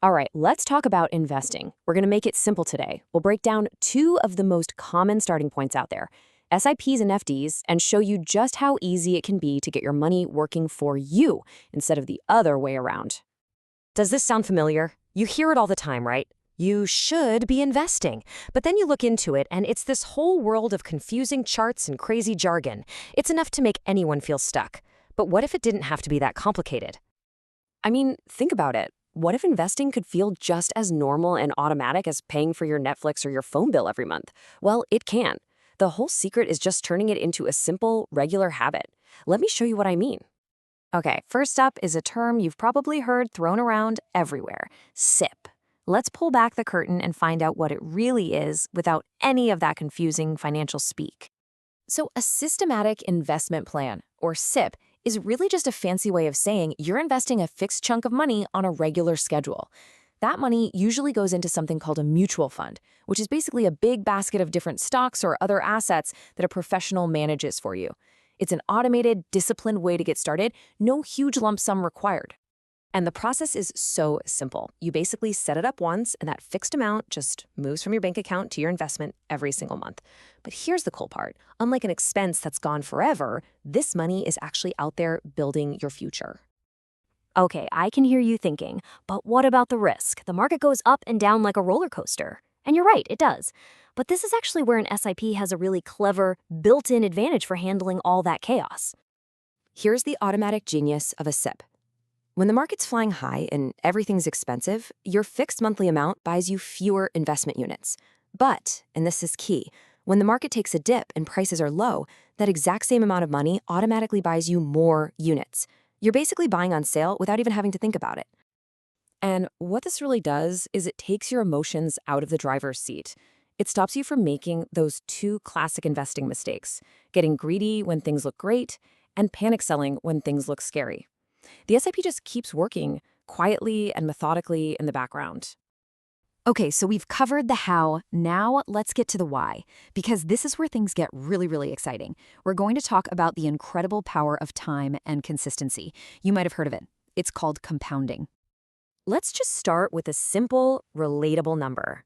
All right, let's talk about investing. We're going to make it simple today. We'll break down two of the most common starting points out there, SIPs and FDs, and show you just how easy it can be to get your money working for you instead of the other way around. Does this sound familiar? You hear it all the time, right? You should be investing. But then you look into it, and it's this whole world of confusing charts and crazy jargon. It's enough to make anyone feel stuck. But what if it didn't have to be that complicated? I mean, think about it. What if investing could feel just as normal and automatic as paying for your Netflix or your phone bill every month? Well, it can. The whole secret is just turning it into a simple, regular habit. Let me show you what I mean. Okay, first up is a term you've probably heard thrown around everywhere, SIP. Let's pull back the curtain and find out what it really is without any of that confusing financial speak. So a systematic investment plan, or SIP, is really just a fancy way of saying you're investing a fixed chunk of money on a regular schedule. That money usually goes into something called a mutual fund, which is basically a big basket of different stocks or other assets that a professional manages for you. It's an automated, disciplined way to get started, no huge lump sum required. And the process is so simple. You basically set it up once, and that fixed amount just moves from your bank account to your investment every single month. But here's the cool part. Unlike an expense that's gone forever, this money is actually out there building your future. Okay, I can hear you thinking, but what about the risk? The market goes up and down like a roller coaster. And you're right, it does. But this is actually where an SIP has a really clever, built-in advantage for handling all that chaos. Here's the automatic genius of a SIP. When the market's flying high and everything's expensive, your fixed monthly amount buys you fewer investment units. But, and this is key, when the market takes a dip and prices are low, that exact same amount of money automatically buys you more units. You're basically buying on sale without even having to think about it. And what this really does is it takes your emotions out of the driver's seat. It stops you from making those two classic investing mistakes, getting greedy when things look great and panic selling when things look scary. The SIP just keeps working quietly and methodically in the background. Okay, so we've covered the how. Now let's get to the why, because this is where things get really, really exciting. We're going to talk about the incredible power of time and consistency. You might have heard of it. It's called compounding. Let's just start with a simple, relatable number.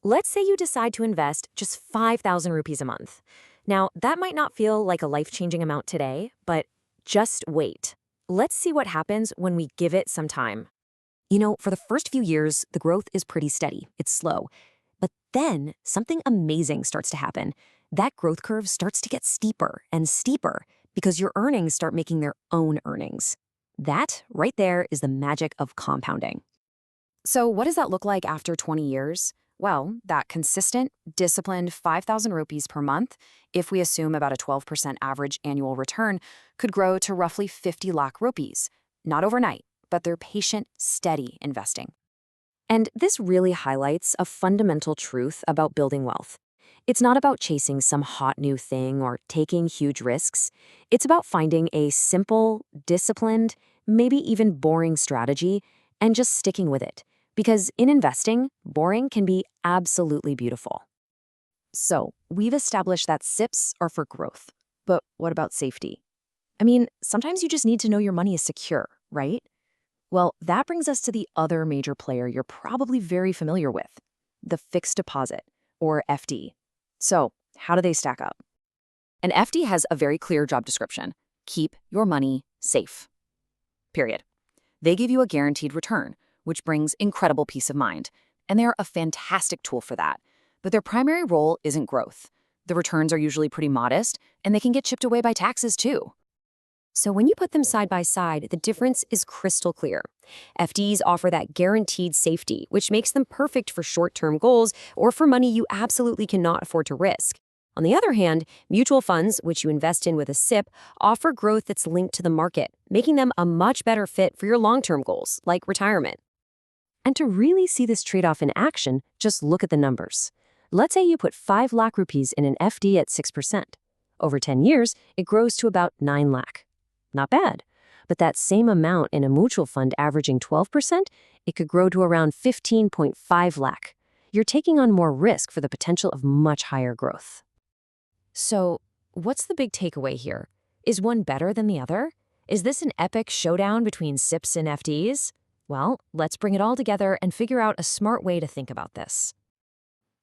Let's say you decide to invest just 5,000 rupees a month. Now, that might not feel like a life-changing amount today, but just wait. Let's see what happens when we give it some time. You know, for the first few years, the growth is pretty steady. It's slow. But then something amazing starts to happen. That growth curve starts to get steeper and steeper because your earnings start making their own earnings. That, right there, is the magic of compounding. So what does that look like after 20 years? Well, that consistent, disciplined 5,000 rupees per month, if we assume about a 12% average annual return, could grow to roughly 50 lakh rupees. Not overnight, but they're patient, steady investing. And this really highlights a fundamental truth about building wealth. It's not about chasing some hot new thing or taking huge risks. It's about finding a simple, disciplined, maybe even boring strategy and just sticking with it. Because in investing, boring can be absolutely beautiful. So, we've established that SIPs are for growth. But what about safety? I mean, sometimes you just need to know your money is secure, right? Well, that brings us to the other major player you're probably very familiar with, the fixed deposit, or FD. So, how do they stack up? An FD has a very clear job description. Keep your money safe. Period. They give you a guaranteed return, which brings incredible peace of mind. And they're a fantastic tool for that. But their primary role isn't growth. The returns are usually pretty modest, and they can get chipped away by taxes too. So when you put them side by side, the difference is crystal clear. FDs offer that guaranteed safety, which makes them perfect for short-term goals or for money you absolutely cannot afford to risk. On the other hand, mutual funds, which you invest in with a SIP, offer growth that's linked to the market, making them a much better fit for your long-term goals, like retirement. And to really see this trade-off in action, just look at the numbers. Let's say you put 5 lakh rupees in an FD at 6%. Over 10 years, it grows to about 9 lakh. Not bad. But that same amount in a mutual fund averaging 12%, it could grow to around 15.5 lakh. You're taking on more risk for the potential of much higher growth. So, what's the big takeaway here? Is one better than the other? Is this an epic showdown between SIPs and FDs? Well, let's bring it all together and figure out a smart way to think about this.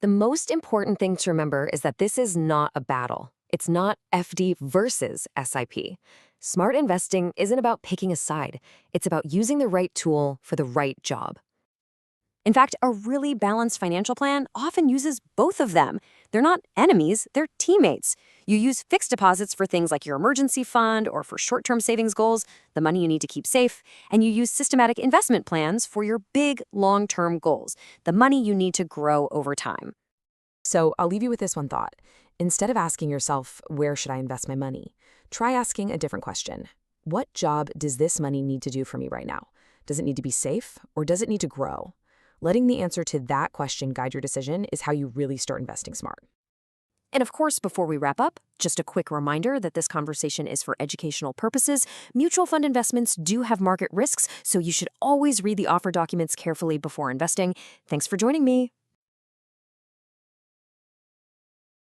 The most important thing to remember is that this is not a battle. It's not FD versus SIP. Smart investing isn't about picking a side. It's about using the right tool for the right job. In fact, a really balanced financial plan often uses both of them. They're not enemies, they're teammates. You use fixed deposits for things like your emergency fund or for short-term savings goals, the money you need to keep safe, and you use systematic investment plans for your big long-term goals, the money you need to grow over time. So I'll leave you with this one thought. Instead of asking yourself, where should I invest my money? Try asking a different question. What job does this money need to do for me right now? Does it need to be safe or does it need to grow? Letting the answer to that question guide your decision is how you really start investing smart. And of course, before we wrap up, just a quick reminder that this conversation is for educational purposes. Mutual fund investments do have market risks, so you should always read the offer documents carefully before investing. Thanks for joining me.